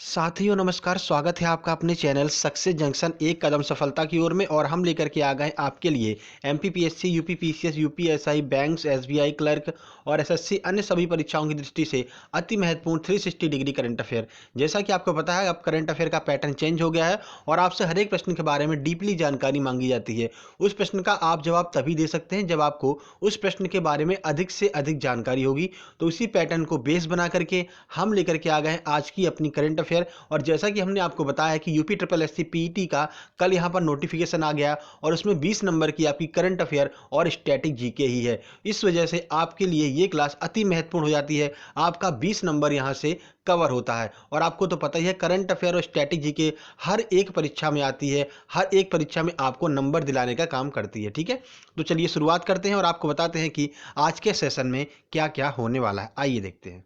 साथियों नमस्कार, स्वागत है आपका अपने चैनल सक्सेस जंक्शन एक कदम सफलता की ओर में। और हम लेकर के आ गए आपके लिए MPPSC, UPPCS, UPSI, banks, SBI clerk और एसएससी अन्य सभी परीक्षाओं की दृष्टि से अति महत्वपूर्ण 360 डिग्री करंट अफेयर। जैसा कि आपको पता है, अब करंट अफेयर का पैटर्न चेंज हो गया है और आपसे हर एक प्रश्न के बारे में डीपली जानकारी मांगी जाती है। उस प्रश्न का आप जवाब तभी दे सकते हैं जब आपको उस प्रश्न के बारे में अधिक से अधिक जानकारी होगी। तो उसी पैटर्न को बेस बना करके हम लेकर के आ गए हैं आज की अपनी करंट अफेयर। और जैसा कि हमने आपको बताया कि यूपी ट्रिपल एससी पीईटी का कल यहां पर नोटिफिकेशन आ गया और उसमें 20 नंबर की आपकी करंट अफेयर और स्टैटिक जीके ही है। इस वजह से आपके लिए ये क्लास अति महत्वपूर्ण हो जाती है। आपका 20 नंबर यहां से कवर होता है और आपको तो पता ही है करंट अफेयर और स्टैटिक जीके हर एक परीक्षा में आती है, हर एक परीक्षा में आपको नंबर दिलाने का काम करती है। ठीक है, तो चलिए शुरुआत करते हैं और आपको बताते हैं कि आज के सेशन में क्या क्या होने वाला है। आइए देखते हैं।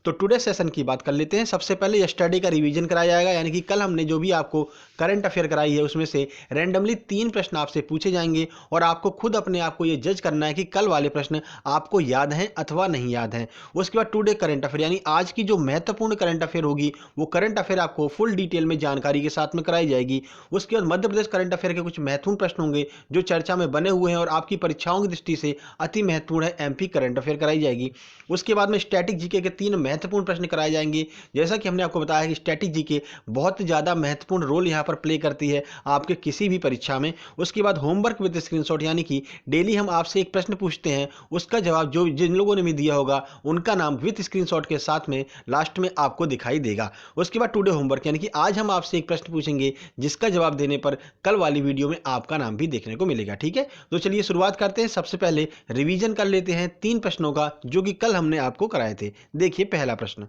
तो टुडे सेशन की बात कर लेते हैं। सबसे पहले यस्टरडे का रिवीजन कराया जाएगा, यानी कि कल हमने जो भी आपको करंट अफेयर कराई है उसमें से रैंडमली 3 प्रश्न आपसे पूछे जाएंगे और आपको खुद अपने आप को ये जज करना है कि कल वाले प्रश्न आपको याद हैं अथवा नहीं याद हैं। उसके बाद टुडे करंट अफेयर, यानी आज की जो महत्वपूर्ण करंट अफेयर होगी वो करंट अफेयर आपको फुल डिटेल में जानकारी के साथ में कराई जाएगी। उसके बाद मध्य प्रदेश करंट अफेयर के कुछ महत्वपूर्ण प्रश्न होंगे जो चर्चा में बने हुए हैं और आपकी परीक्षाओं की दृष्टि से अति महत्वपूर्ण है, एमपी करंट अफेयर कराई जाएगी। उसके बाद में स्टैटिक जीके के 3 महत्वपूर्ण प्रश्न कराए जाएंगे। जैसा कि हमने आपको बताया कि स्टैटिक जीके बहुत ज़्यादा महत्वपूर्ण रोल यहाँ पर प्ले करती है आपके किसी भी परीक्षा में। उसके बाद होमवर्क विद स्क्रीनशॉट, यानी कि डेली हम आपसे एक प्रश्न पूछते हैं, उसका जवाब जो जिन लोगों ने भी दिया होगा उनका नाम विद स्क्रीनशॉट के साथ में लास्ट में आपको दिखाई देगा। उसके बाद टुडे होमवर्क, यानी कि आज हम आपसे एक प्रश्न पूछेंगे जिसका जवाब देने पर कल वाली वीडियो में आपका नाम भी देखने को मिलेगा। ठीक है, तो चलिए शुरुआत करते हैं। सबसे पहले रिवीजन कर लेते हैं 3 प्रश्नों का जो कि कल हमने आपको कराए थे। देखिए पहला प्रश्न,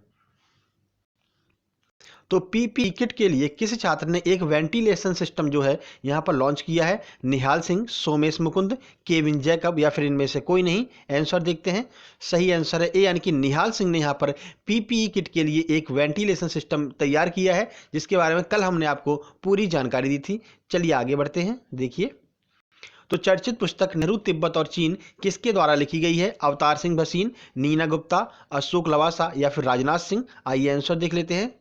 तो पीपी किट के लिए किस छात्र ने एक वेंटिलेशन सिस्टम जो है यहां पर लॉन्च किया है? निहाल सिंह, सोमेश मुकुंद, केविन जैकब या फिर इनमें से कोई नहीं? आंसर देखते हैं। सही आंसर है ए, यानी कि निहाल सिंह ने यहां पर पीपीई किट के लिए एक वेंटिलेशन सिस्टम तैयार किया है, जिसके बारे में कल हमने आपको पूरी जानकारी दी थी। चलिए आगे बढ़ते हैं। देखिए, तो चर्चित पुस्तक नेहरू तिब्बत और चीन किसके द्वारा लिखी गई है? अवतार सिंह भसीन, नीना गुप्ता, अशोक लवासा या फिर राजनाथ सिंह? आइए आंसर देख लेते हैं।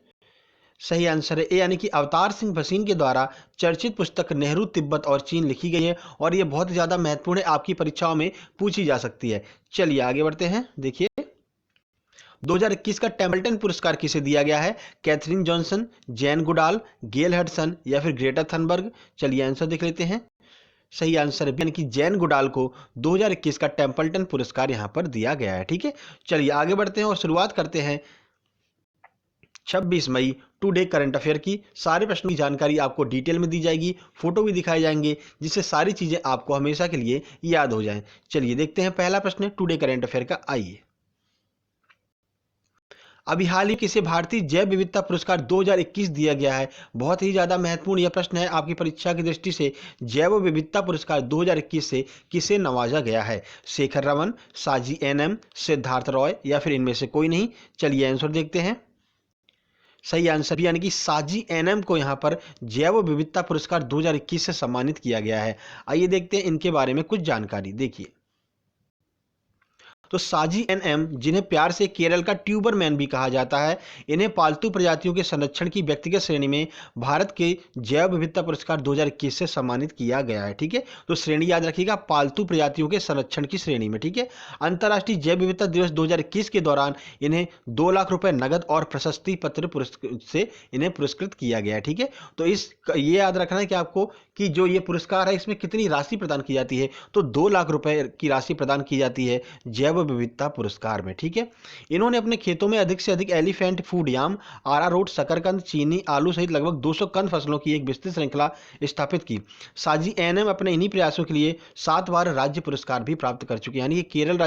सही आंसर है ए, यानी कि अवतार सिंह भसीन के द्वारा चर्चित पुस्तक नेहरू तिब्बत और चीन लिखी गई है और ये बहुत ज़्यादा महत्वपूर्ण है, आपकी परीक्षाओं में पूछी जा सकती है। चलिए आगे बढ़ते हैं। देखिए, 2021 का टेम्पल्टन पुरस्कार किसे दिया गया है? कैथरीन जॉनसन, जैन गुडाल, गेल हडसन या फिर ग्रेटा थनबर्ग? चलिए आंसर देख लेते हैं। सही आंसर है, यानी कि जैन गुडाल को 2021 का टेम्पल्टन पुरस्कार यहां पर दिया गया है। ठीक है, चलिए आगे बढ़ते हैं और शुरुआत करते हैं 26 मई टुडे करंट अफेयर की। सारे प्रश्नों की जानकारी आपको डिटेल में दी जाएगी, फोटो भी दिखाए जाएंगे जिससे सारी चीजें आपको हमेशा के लिए याद हो जाएं। चलिए देखते हैं पहला प्रश्न टुडे करंट अफेयर का। आइए, अभी हाल ही किसे भारतीय जैव विविधता पुरस्कार 2021 दिया गया है? बहुत ही ज्यादा महत्वपूर्ण यह प्रश्न है आपकी परीक्षा की दृष्टि से। जैव विविधता पुरस्कार 2021 से किसे नवाजा गया है? शेखर रमन, साजी एनएम, सिद्धार्थ रॉय या फिर इनमें से कोई नहीं? चलिए आंसर देखते हैं। सही आंसर, यानी कि साजी एनएम को यहां पर जैव विविधता पुरस्कार 2021 से सम्मानित किया गया है। आइए देखते हैं इनके बारे में कुछ जानकारी। देखिए, तो साजी एनएम, जिन्हें प्यार से केरल का ट्यूबर मैन भी कहा जाता है, इन्हें पालतू प्रजातियों के संरक्षण की व्यक्तिगत श्रेणी में भारत के जैव विविधता पुरस्कार 2021 से सम्मानित किया गया है। ठीक है, तो श्रेणी याद रखिएगा, पालतू प्रजातियों के संरक्षण की श्रेणी में। ठीक है, अंतर्राष्ट्रीय जैव विविधता दिवस 2021 के दौरान इन्हें 2 लाख रुपए नगद और प्रशस्ति पत्र से इन्हें पुरस्कृत किया गया है। ठीक है, तो ये याद रखना है कि आपको कि जो ये पुरस्कार है इसमें कितनी राशि प्रदान की जाती है, तो 2 लाख रुपए की राशि प्रदान की जाती है जैव विविधता पुरस्कार में। ठीक है, इन्होंने अपने खेतों में अधिक से अधिक एलिफेंट फूड याम, अरारोट, शकरकंद, चीनी, आलू सहित लगभग 200 कंद फसलों की एक विस्तृत श्रृंखला स्थापित की। साजी एनएम अपने इन्हीं प्रयासों के लिए 7 बार राज्य पुरस्कार भी प्राप्त कर चुके हैं, यानी कि केरल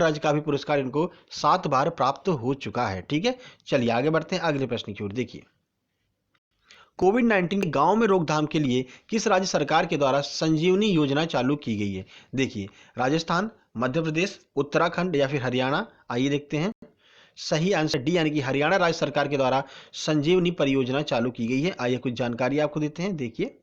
राज्य का भी पुरस्कार इनको 7 बार प्राप्त हो चुका है। ठीक है, चलिए आगे बढ़ते हैं अगले प्रश्न की ओर। देखिए, कोविड-19 के गांव में रोकथाम के लिए किस राज्य सरकार के द्वारा संजीवनी योजना चालू की गई है? देखिए, राजस्थान, मध्य प्रदेश, उत्तराखंड या फिर हरियाणा? आइए देखते हैं। सही आंसर डी, यानी कि हरियाणा राज्य सरकार के द्वारा संजीवनी परियोजना चालू की गई है। आइए कुछ जानकारी आपको देते हैं। देखिए,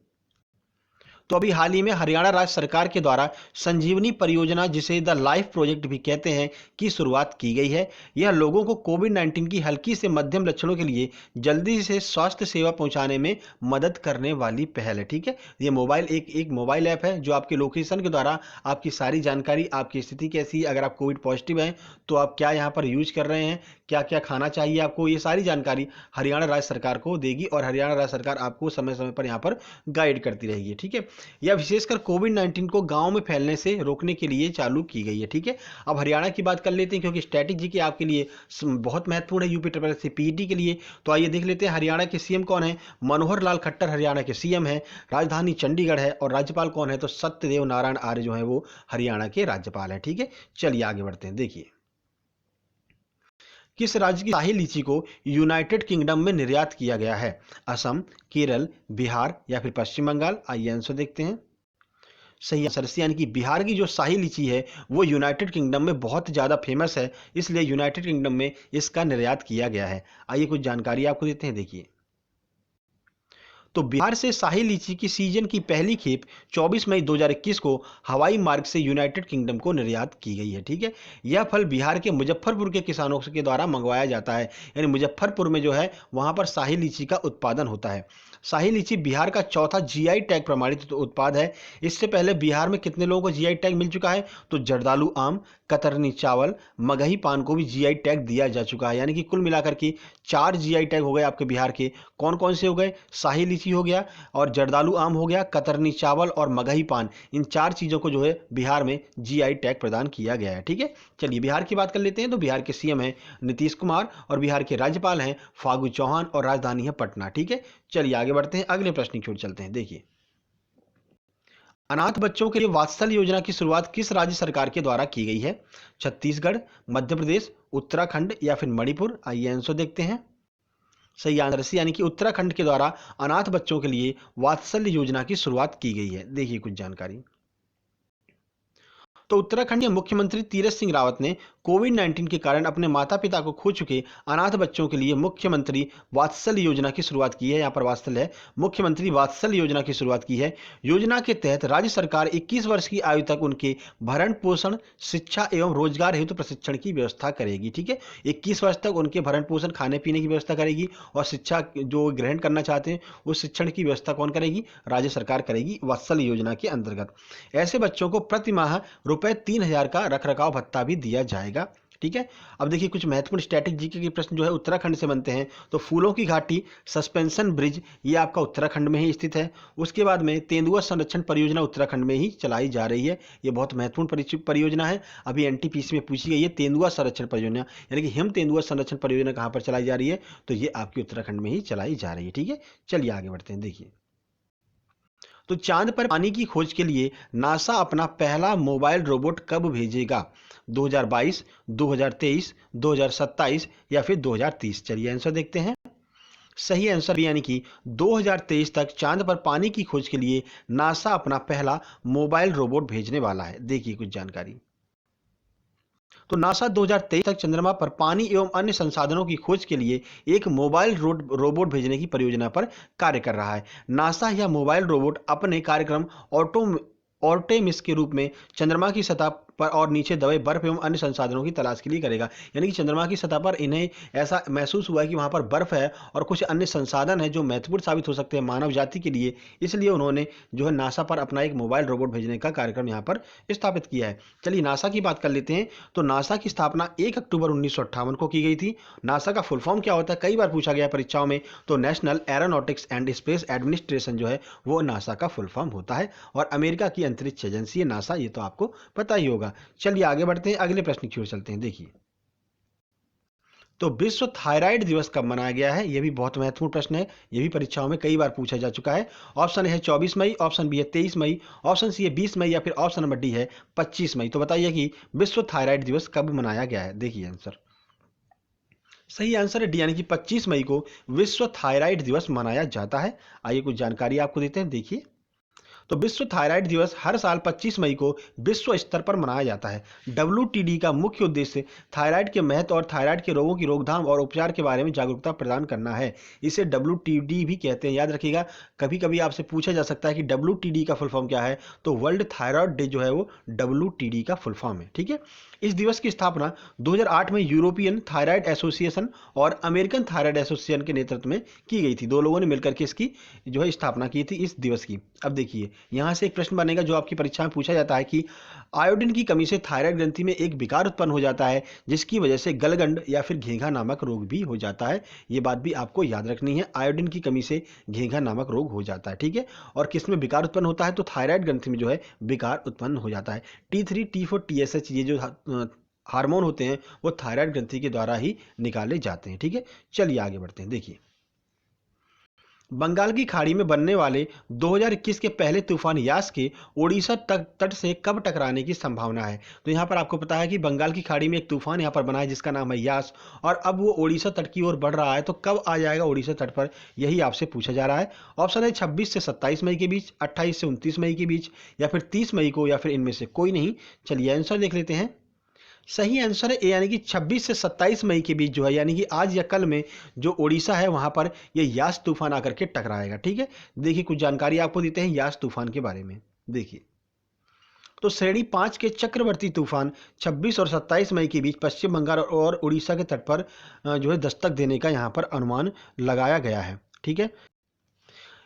तो अभी हाल ही में हरियाणा राज्य सरकार के द्वारा संजीवनी परियोजना, जिसे द लाइफ प्रोजेक्ट भी कहते हैं, की शुरुआत की गई है। यह लोगों को कोविड-19 की हल्की से मध्यम लक्षणों के लिए जल्दी से स्वास्थ्य सेवा पहुंचाने में मदद करने वाली पहल है। ठीक है, ये मोबाइल एक मोबाइल ऐप है जो आपके लोकेशन के द्वारा आपकी सारी जानकारी, आपकी स्थिति कैसी है, अगर आप कोविड पॉजिटिव हैं तो आप क्या यहाँ पर यूज कर रहे हैं, क्या क्या खाना चाहिए आपको, ये सारी जानकारी हरियाणा राज्य सरकार को देगी और हरियाणा राज्य सरकार आपको समय समय पर यहाँ पर गाइड करती रहेगी। ठीक है, यह विशेषकर कोविड-19 को गांव में फैलने से रोकने के लिए चालू की गई है। ठीक है, अब हरियाणा की बात कर लेते हैं क्योंकि स्टैटिक जी के आपके लिए बहुत महत्वपूर्ण है यूपी ट्रिपल एस पीईटी के लिए। तो आइए देख लेते हैं हरियाणा के सीएम कौन है। मनोहर लाल खट्टर हरियाणा के सीएम है, राजधानी चंडीगढ़ है, और राज्यपाल कौन है, तो सत्यदेव नारायण आर्य जो है वो हरियाणा के राज्यपाल है। ठीक है, चलिए आगे बढ़ते हैं। देखिए, किस राज्य की शाही लीची को यूनाइटेड किंगडम में निर्यात किया गया है? असम, केरल, बिहार या फिर पश्चिम बंगाल? आइए आंसर देखते हैं। सही आंसर सी, यानी कि बिहार की जो शाही लीची है वो यूनाइटेड किंगडम में बहुत ज़्यादा फेमस है, इसलिए यूनाइटेड किंगडम में इसका निर्यात किया गया है। आइए कुछ जानकारी आपको देते हैं। देखिए, तो बिहार से शाही लीची की सीजन की पहली खेप 24 मई 2021 को हवाई मार्ग से यूनाइटेड किंगडम को निर्यात की गई है। ठीक है, यह फल बिहार के मुजफ्फरपुर के किसानों के द्वारा मंगवाया जाता है, यानी मुजफ्फरपुर में जो है वहां पर शाही लीची का उत्पादन होता है। शाही लीची बिहार का चौथा जीआई टैग प्रमाणित उत्पाद है। इससे पहले बिहार में कितने लोगों को जीआई टैग मिल चुका है, तो जर्दालू आम, कतरनी चावल, मगही पान को भी जीआई टैग दिया जा चुका है, यानी कि कुल मिलाकर के 4 जीआई टैग हो गए आपके बिहार के। कौन कौन से हो गए? शाही लीची हो गया, और जर्दालू आम हो गया, कतरनी चावल और मगही पान, इन 4 चीज़ों को जो है बिहार में जीआई टैग प्रदान किया गया है। ठीक है, चलिए बिहार की बात कर लेते हैं। तो बिहार के सीएम हैं नीतीश कुमार और बिहार के राज्यपाल हैं फागू चौहान और राजधानी है पटना। ठीक है, चलिए आगे बढ़ते हैं, अगले प्रश्न की ओर चलते हैं। देखिए, अनाथ बच्चों के लिए वात्सल्य योजना की शुरुआत किस राज्य सरकार के द्वारा की गई है? छत्तीसगढ़, मध्य प्रदेश, उत्तराखंड या फिर मणिपुर? आइए आंसर देखते हैं। सही आंसर सी, यानी कि उत्तराखंड के द्वारा अनाथ बच्चों के लिए वात्सल्य योजना की शुरुआत की गई है। देखिए कुछ जानकारी। तो उत्तराखंड के मुख्यमंत्री तीरथ सिंह रावत ने कोविड-19 के कारण अपने माता पिता को खो चुके अनाथ बच्चों के लिए मुख्यमंत्री वात्सल्य योजना की शुरुआत की है। यहाँ पर वात्सल्य है, मुख्यमंत्री वात्सल्य योजना की शुरुआत की है। योजना के तहत राज्य सरकार 21 वर्ष की आयु तक उनके भरण पोषण, शिक्षा एवं रोजगार हेतु प्रशिक्षण की व्यवस्था करेगी। ठीक है, 21 वर्ष तक उनके भरण पोषण, खाने पीने की व्यवस्था करेगी, और शिक्षा जो ग्रहण करना चाहते हैं उस शिक्षण की व्यवस्था कौन करेगी? राज्य सरकार करेगी वात्सल्य योजना के अंतर्गत। ऐसे बच्चों को प्रति माह रुपए 3,000 का रखरखाव भत्ता भी दिया जाएगा। ठीक है, अब देखिए कुछ महत्वपूर्ण स्टैटिक जीके के प्रश्न जो है उत्तराखंड से बनते हैं। तो फूलों की घाटी सस्पेंशन ब्रिज, ये आपका उत्तराखंड में ही स्थित है। उसके बाद में तेंदुआ संरक्षण परियोजना उत्तराखंड में ही चलाई जा रही है। ये बहुत महत्वपूर्ण परियोजना है, अभी एनटीपीसी में पूछी गई है। तेंदुआ संरक्षण परियोजना, यानी कि हिम तेंदुआ संरक्षण परियोजना कहाँ पर चलाई जा रही है, तो ये आपकी उत्तराखंड में ही चलाई जा रही है। ठीक है, चलिए आगे बढ़ते हैं। देखिए, तो चांद पर पानी की खोज के लिए नासा अपना पहला मोबाइल रोबोट कब भेजेगा? 2022, 2023, 2027 या फिर 2030? चलिए आंसर देखते हैं। सही आंसर यानी कि 2023 तक चांद पर पानी की खोज के लिए नासा अपना पहला मोबाइल रोबोट भेजने वाला है। देखिए कुछ जानकारी। तो नासा 2023 तक चंद्रमा पर पानी एवं अन्य संसाधनों की खोज के लिए एक मोबाइल रोबोट भेजने की परियोजना पर कार्य कर रहा है। नासा यह मोबाइल रोबोट अपने कार्यक्रम ऑर्टेमिस के रूप में चंद्रमा की सतह पर और नीचे दबे बर्फ एवं अन्य संसाधनों की तलाश के लिए करेगा। यानी कि चंद्रमा की सतह पर इन्हें ऐसा महसूस हुआ है कि वहां पर बर्फ है और कुछ अन्य संसाधन है जो महत्वपूर्ण साबित हो सकते हैं मानव जाति के लिए, इसलिए उन्होंने जो है नासा पर अपना एक मोबाइल रोबोट भेजने का कार्यक्रम यहाँ पर स्थापित किया है। चलिए नासा की बात कर लेते हैं। तो नासा की स्थापना 1 अक्टूबर 1958 को की गई थी। नासा का फुल फॉर्म क्या होता है, कई बार पूछा गया परीक्षाओं में। तो national aeronautics and space administration जो है वो नासा का फुल फॉर्म होता है, और अमेरिका की अंतरिक्ष एजेंसी है नासा, ये तो आपको पता ही होगा। चलिए आगे बढ़ते हैं, अगले प्रश्न की ओर चलते हैं। देखिए, तो विश्व थायराइड दिवस कब मनाया गया है? यह भी बहुत महत्वपूर्ण प्रश्न है, यह भी परीक्षाओं में कई बार पूछा जा चुका है। ऑप्शन है 24 मई, ऑप्शन बी है 23 मई, ऑप्शन सी है 20 मई या फिर ऑप्शन नंबर डी है 25 मई। तो बताइए कि विश्व थायराइड दिवस कब मनाया गया है? देखिए आंसर। सही आंसर है डी, यानी कि 25 मई को विश्व थायराइड दिवस मनाया जाता है। आइए कुछ जानकारी आपको देते हैं। देखिए, तो विश्व थायराइड दिवस हर साल 25 मई को विश्व स्तर पर मनाया जाता है। WTD का मुख्य उद्देश्य थायराइड के महत्व और थायराइड के रोगों की रोकथाम और उपचार के बारे में जागरूकता प्रदान करना है। इसे WTD भी कहते हैं, याद रखिएगा। कभी कभी आपसे पूछा जा सकता है कि WTD का फुल फॉर्म क्या है, तो वर्ल्ड थायराइड डे जो है वो WTD का फुल फॉर्म है। ठीक है, इस दिवस की स्थापना 2008 में यूरोपियन थायराइड एसोसिएशन और अमेरिकन थायराइड एसोसिएशन के नेतृत्व में की गई थी। दो लोगों ने मिलकर के इसकी जो है स्थापना की थी इस दिवस की। अब देखिए यहां से एक प्रश्न बनेगा जो आपकी परीक्षा में पूछा जाता है कि आयोडीन की कमी से थायराइड ग्रंथि में एक विकार उत्पन्न हो जाता है जिसकी वजह से गलगंड या फिर घेंघा नामक रोग भी हो जाता है। ये बात भी आपको याद रखनी है, आयोडीन की कमी से घेंघा नामक रोग हो जाता है। ठीक है, और किसमें विकार उत्पन्न होता है, तो थायराइड ग्रंथि में जो है विकार उत्पन्न हो जाता है। T3 T4 TSH ये जो हार्मोन होते हैं वो थायराइड ग्रंथि के द्वारा ही निकाले जाते हैं। ठीक है, चलिए आगे बढ़ते हैं। देखिए बंगाल की खाड़ी में बनने वाले 2021 के पहले तूफान यास के ओडिशा तट से कब टकराने की संभावना है। तो यहाँ पर आपको पता है कि बंगाल की खाड़ी में एक तूफान यहाँ पर बना है जिसका नाम है यास, और अब वो ओडिशा तट की ओर बढ़ रहा है। तो कब आ जाएगा ओडिशा तट पर, यही आपसे पूछा जा रहा है। ऑप्शन है 26 से 27 मई के बीच, 28 से 29 मई के बीच, या फिर 30 मई को, या फिर इनमें से कोई नहीं। चलिए आंसर देख लेते हैं। सही आंसर है ए, यानी कि 26 से 27 मई के बीच जो है, यानी कि आज या कल में जो ओडिशा है वहां पर ये यास तूफान आकर के टकराएगा। ठीक है, देखिए कुछ जानकारी आपको देते हैं यास तूफान के बारे में। देखिए तो श्रेणी 5 के चक्रवर्ती तूफान 26 और 27 मई के बीच पश्चिम बंगाल और उड़ीसा के तट पर जो है दस्तक देने का यहाँ पर अनुमान लगाया गया है। ठीक है,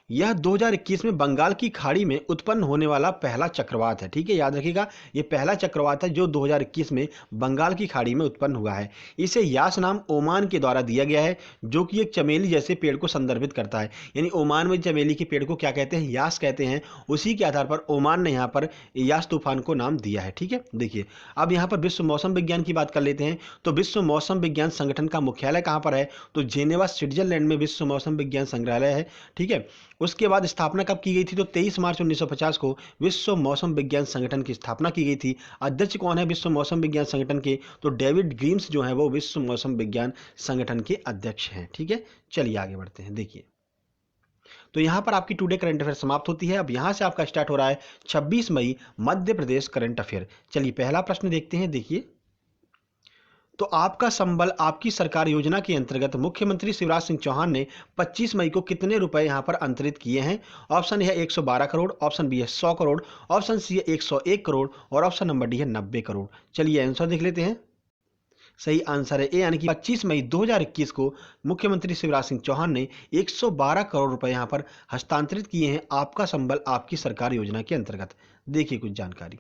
यह 2021 में बंगाल की खाड़ी में उत्पन्न होने वाला पहला चक्रवात है। ठीक है, याद रखिएगा ये पहला चक्रवात है जो 2021 में बंगाल की खाड़ी में उत्पन्न हुआ है। इसे यास नाम ओमान के द्वारा दिया गया है जो कि एक चमेली जैसे पेड़ को संदर्भित करता है। यानी ओमान में चमेली के पेड़ को क्या कहते हैं, यास कहते हैं। उसी के आधार पर ओमान ने यहाँ पर यास तूफान को नाम दिया है। ठीक है, देखिए अब यहाँ पर विश्व मौसम विज्ञान की बात कर लेते हैं। तो विश्व मौसम विज्ञान संगठन का मुख्यालय कहाँ पर है, तो जेनेवा स्विट्जरलैंड में विश्व मौसम विज्ञान संग्रहालय है। ठीक है, उसके बाद स्थापना कब की गई थी, तो 23 मार्च 1950 को विश्व मौसम विज्ञान संगठन की स्थापना की गई थी। अध्यक्ष कौन है विश्व मौसम विज्ञान संगठन के, तो डेविड ग्रीम्स जो है वो विश्व मौसम विज्ञान संगठन के अध्यक्ष हैं। ठीक है, चलिए आगे बढ़ते हैं। देखिए तो यहां पर आपकी टुडे करंट अफेयर समाप्त होती है। अब यहां से आपका स्टार्ट हो रहा है 26 मई मध्य प्रदेश करंट अफेयर। चलिए पहला प्रश्न देखते हैं। देखिए तो आपका संबल आपकी सरकार योजना के अंतर्गत मुख्यमंत्री शिवराज सिंह चौहान ने 25 मई को कितने रुपए यहां पर अंतरित किए हैं। ऑप्शन ए है 112 करोड़, ऑप्शन बी है 100 करोड़, ऑप्शन सी है 101 करोड़, और ऑप्शन नंबर डी है 90 करोड़। चलिए आंसर देख लेते हैं। सही आंसर है ए, यानी कि 25 मई 2021 को मुख्यमंत्री शिवराज सिंह चौहान ने 112 करोड़ रुपए यहां पर हस्तांतरित किए हैं आपका संबल आपकी सरकार योजना के अंतर्गत। देखिए कुछ जानकारी।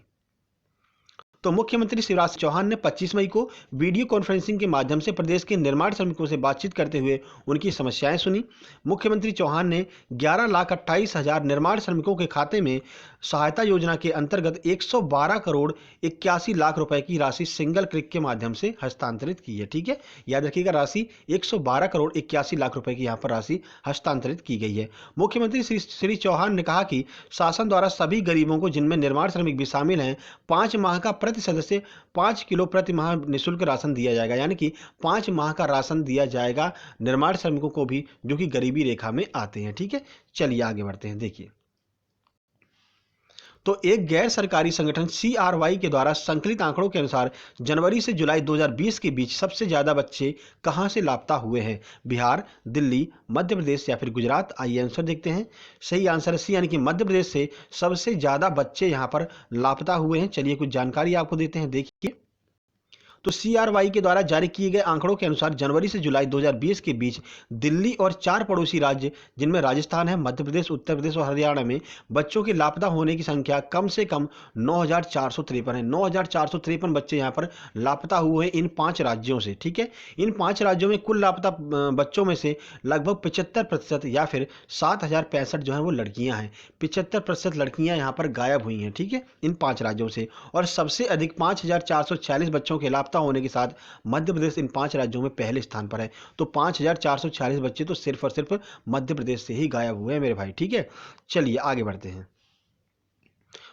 तो मुख्यमंत्री शिवराज सिंह चौहान ने 25 मई को वीडियो कॉन्फ्रेंसिंग के माध्यम से प्रदेश के निर्माण श्रमिकों से बातचीत करते हुए उनकी समस्याएं सुनी। मुख्यमंत्री चौहान ने 11,28,000 निर्माण श्रमिकों के खाते में सहायता योजना के अंतर्गत 112 करोड़ 81 लाख रुपए की राशि सिंगल क्लिक के माध्यम से हस्तांतरित की है। ठीक है, याद रखिएगा राशि 112 करोड़ 81 लाख रुपए की यहाँ पर राशि हस्तांतरित की गई है। मुख्यमंत्री श्री चौहान ने कहा कि शासन द्वारा सभी गरीबों को, जिनमें निर्माण श्रमिक भी शामिल हैं, 5 माह का प्रति सदस्य 5 किलो प्रति माह निःशुल्क राशन दिया जाएगा। यानी कि 5 माह का राशन दिया जाएगा निर्माण श्रमिकों को भी जो कि गरीबी रेखा में आते हैं। ठीक है, चलिए आगे बढ़ते हैं। देखिए तो एक गैर सरकारी संगठन CRY के द्वारा संकलित आंकड़ों के अनुसार जनवरी से जुलाई 2020 के बीच सबसे ज्यादा बच्चे कहां से लापता हुए हैं, बिहार, दिल्ली, मध्य प्रदेश या फिर गुजरात। आइए आंसर देखते हैं। सही आंसर है सी, यानी कि मध्य प्रदेश से सबसे ज्यादा बच्चे यहां पर लापता हुए हैं। चलिए कुछ जानकारी आपको देते हैं। देखिए तो CRY के द्वारा जारी किए गए आंकड़ों के अनुसार जनवरी से जुलाई 2020 के बीच दिल्ली और 4 पड़ोसी राज्य जिनमें राजस्थान है, मध्य प्रदेश, उत्तर प्रदेश और हरियाणा में बच्चों के लापता होने की संख्या कम से कम 9,453 है। 9,453 बच्चे यहाँ पर लापता हुए हैं इन 5 राज्यों से। ठीक है, इन 5 राज्यों में कुल लापता बच्चों में से लगभग 75% या फिर 7,065 जो है वो लड़कियां हैं। 75% लड़कियां यहाँ पर गायब हुई हैं। ठीक है, इन 5 राज्यों से, और सबसे अधिक 5,446 बच्चों के लापता होने के साथ मध्य प्रदेश इन 5 राज्यों में पहले स्थान पर है। तो 5,446 बच्चे तो सिर्फ और सिर्फ मध्य प्रदेश से ही गायब हुए हैं मेरे भाई। ठीक है, चलिए आगे बढ़ते हैं।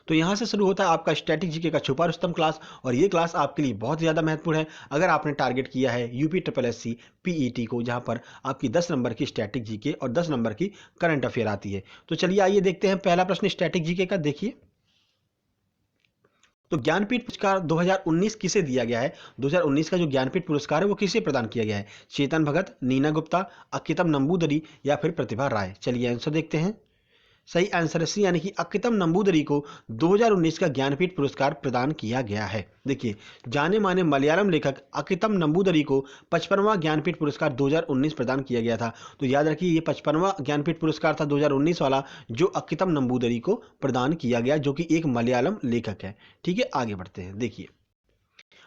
तो यहाँ से शुरू होता है आपका स्टैटिक जीके का छुपा रुस्तम क्लास, और ये क्लास आपके लिए बहुत ज़्यादा महत्वपूर्ण है अगर आपने टारगेट किया है UP triple S C PET को, जहाँ पर आपकी 10 नंबर की स्टैटिक जीके और 10 नंबर की करंट अफेयर आती है। तो चलिए आइए देखते हैं पहला प्रश्न स्टैटिक जीके का। देखिए, तो ज्ञानपीठ पुरस्कार 2019 किसे दिया गया है? 2019 का जो ज्ञानपीठ पुरस्कार है वो किसे प्रदान किया गया है? चेतन भगत, नीना गुप्ता, अकितम नंबूदरी या फिर प्रतिभा राय? चलिए आंसर देखते हैं। सही आंसर है सी, यानी कि अकितम नंबूदरी को 2019 का ज्ञानपीठ पुरस्कार प्रदान किया गया है। देखिए, जाने माने मलयालम लेखक अकितम नंबूदरी को 55वां ज्ञानपीठ पुरस्कार 2019 प्रदान किया गया था। तो याद रखिए, ये 55वां ज्ञानपीठ पुरस्कार था 2019 वाला, जो अकितम नंबूदरी को प्रदान किया गया, जो कि एक मलयालम लेखक है। ठीक है, आगे बढ़ते हैं। देखिए,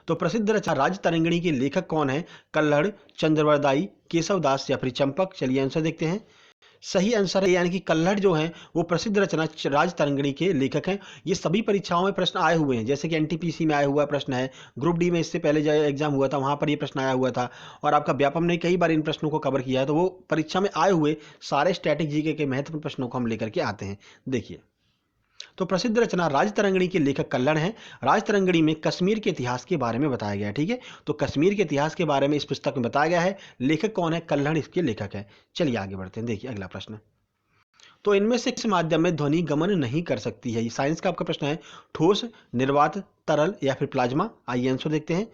तो प्रसिद्ध रचना राजतरंगिणी के लेखक कौन है? कल्हड़, चंद्रवरदाई, केशवदास या फिर चंपक? चलिए आंसर देखते हैं। सही आंसर है, यानी कि कल्हड़ जो हैं वो प्रसिद्ध रचना राजतरंगिणी के लेखक हैं। ये सभी परीक्षाओं में प्रश्न आए हुए हैं, जैसे कि एनटीपीसी में आया हुआ प्रश्न है, ग्रुप डी में इससे पहले जो एग्जाम हुआ था वहां पर ये प्रश्न आया हुआ था, और आपका व्यापम ने कई बार इन प्रश्नों को कवर किया है। तो वो परीक्षा में आए हुए सारे स्टैटिक जीके के महत्वपूर्ण प्रश्नों को हम लेकर के आते हैं। देखिए, तो प्रसिद्ध रचना राजतरंगिणी के लेखक कल्हड़ हैं। राजतरंगिणी में कश्मीर के इतिहास के बारे में बताया गया है। ठीक है, तो कश्मीर के इतिहास के बारे में इस पुस्तक में बताया गया है। लेखक कौन है? कल्हड़ इसके लेखक है। चलिए आगे बढ़ते हैं। देखिए अगला प्रश्न, तो इनमें से किस माध्यम में ध्वनि गमन नहीं कर सकती है? ये साइंस का आपका प्रश्न है। ठोस, निर्वात, तरल या फिर प्लाज्मा? आइए आंसर देखते हैं।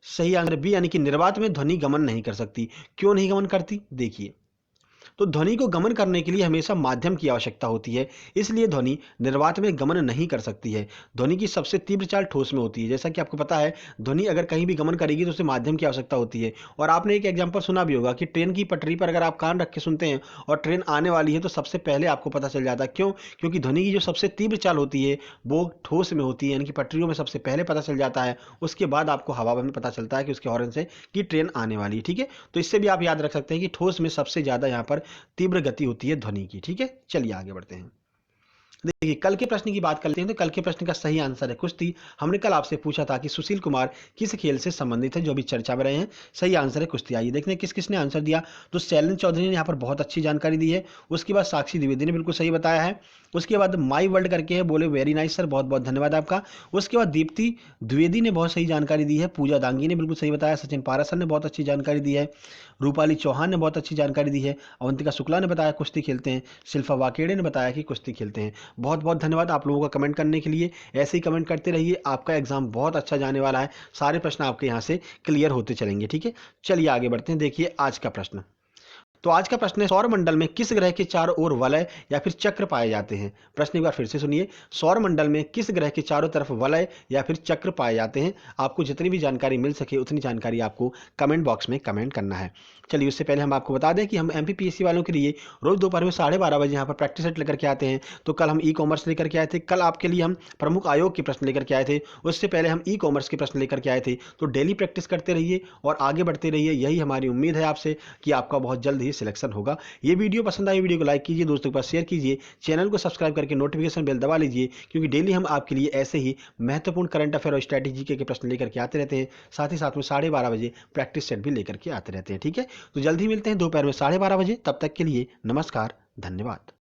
सही आंसर बी, यानी कि निर्वात में ध्वनि गमन नहीं कर सकती। क्यों नहीं गमन करती? देखिए, तो ध्वनि को गमन करने के लिए हमेशा माध्यम की आवश्यकता होती है, इसलिए ध्वनि निर्वात में गमन नहीं कर सकती है। ध्वनि की सबसे तीव्र चाल ठोस में होती है। जैसा कि आपको पता है, ध्वनि अगर कहीं भी गमन करेगी तो उसे माध्यम की आवश्यकता होती है। और आपने एक एग्जाम्पल सुना भी होगा कि ट्रेन की पटरी पर अगर आप कान रख के सुनते हैं और ट्रेन आने वाली है तो सबसे पहले आपको पता चल जाता है। क्यों? क्योंकि ध्वनि की जो सबसे तीव्र चाल होती है वो ठोस में होती है, यानी कि पटरियों में सबसे पहले पता चल जाता है, उसके बाद आपको हवा में पता चलता है कि उसके हॉर्न से कि ट्रेन आने वाली है। ठीक है, तो इससे भी आप याद रख सकते हैं कि ठोस में सबसे ज्यादा यहाँ पर तीव्र गति होती है ध्वनि की। ठीक है, चलिए आगे बढ़ते हैं। देखिए, कल के प्रश्न की बात करते हैं। तो कल के प्रश्न का सही आंसर है कुश्ती। हमने कल आपसे पूछा था कि सुशील कुमार किस खेल से संबंधित है, जो अभी चर्चा में रहे हैं। सही आंसर है कुश्ती। आइए देखते हैं किस किसने आंसर दिया। तो शैलन चौधरी ने यहाँ पर बहुत अच्छी जानकारी दी है। उसके बाद साक्षी द्विवेदी ने बिल्कुल सही बताया है। उसके बाद माई वर्ल्ड करके है, बोले वेरी नाइस सर, बहुत बहुत धन्यवाद आपका। उसके बाद दीप्ति द्विवेदी ने बहुत सही जानकारी दी है। पूजा दांगी ने बिल्कुल सही बताया। सचिन पारासर ने बहुत अच्छी जानकारी दी है। रूपाली चौहान ने बहुत अच्छी जानकारी दी है। अवंतिका शुक्ला ने बताया कुश्ती खेलते हैं। शिल्पा वाकेड़े ने बताया कि कुश्ती खेलते हैं। बहुत बहुत धन्यवाद आप लोगों का कमेंट करने के लिए। ऐसे ही कमेंट करते रहिए, आपका एग्जाम बहुत अच्छा जाने वाला है। सारे प्रश्न आपके यहाँ से क्लियर होते चलेंगे। ठीक है, चलिए आगे बढ़ते हैं। देखिए आज का प्रश्न, तो आज का प्रश्न है, सौर मंडल में किस ग्रह के चारों ओर वलय या फिर चक्र पाए जाते हैं? प्रश्न एक बार फिर से सुनिए। सौर मंडल में किस ग्रह के चारों तरफ वलय या फिर चक्र पाए जाते हैं? आपको जितनी भी जानकारी मिल सके उतनी जानकारी आपको कमेंट बॉक्स में कमेंट करना है। चलिए, उससे पहले हम आपको बता दें कि हम एमपीपीएससी वालों के लिए रोज दोपहर में 12:30 बजे यहाँ पर प्रैक्टिस सेट लेकर के आते हैं। तो कल हम ई कॉमर्स लेकर के आए थे। कल आपके लिए हम प्रमुख आयोग के प्रश्न लेकर के आए थे। उससे पहले हम ई कॉमर्स के प्रश्न लेकर के आए थे। तो डेली प्रैक्टिस करते रहिए और आगे बढ़ते रहिए। यही हमारी उम्मीद है आपसे कि आपका बहुत जल्द ही सिलेक्शन होगा। ये वीडियो पसंद आई, वीडियो को लाइक कीजिए, दोस्तों के पास शेयर कीजिए, चैनल को सब्सक्राइब करके नोटिफिकेशन बेल दबा लीजिए, क्योंकि डेली हम आपके लिए ऐसे ही महत्वपूर्ण करंट अफेयर और स्ट्रैटेजी के प्रश्न लेकर के आते रहते हैं। साथ ही साथ में 12:30 बजे प्रैक्टिस सेट भी लेकर के आते रहते हैं। ठीक है, तो जल्दी मिलते हैं दोपहर में 12:30 बजे। तब तक के लिए नमस्कार, धन्यवाद।